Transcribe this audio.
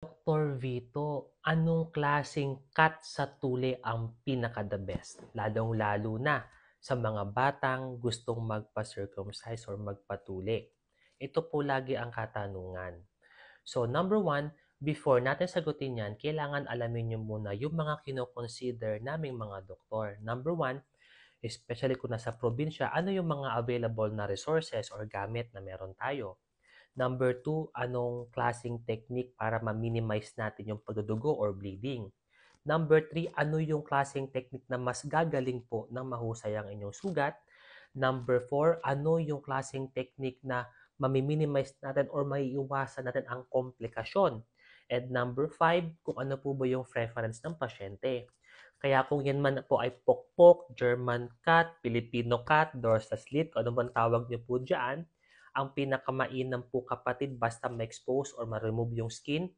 Dr. Vito, anong klaseng cut sa tuli ang pinaka-the best? Lalong-lalo na sa mga batang gustong magpa-circumcise or magpatuli. Ito po lagi ang katanungan. So, number one, before natin sagutin yan, kailangan alamin nyo muna yung mga kinoconsider naming mga doktor. Number one, especially kung nasa probinsya, ano yung mga available na resources or gamit na meron tayo? Number two, anong klaseng technique para ma-minimize natin yung pagdudugo or bleeding? Number three, ano yung klaseng technique na mas gagaling po ng mahusay ang inyong sugat? Number four, ano yung klaseng technique na mami-minimize natin or maiiwasan natin ang komplikasyon? And number five, kung ano po ba yung preference ng pasyente. Kaya kung yan man po ay pokpok, German cat, Filipino cat, dorsal slit, ano man tawag niyo po dyan, ang pinakamainam po kapatid basta ma-expose or ma-remove yung skin,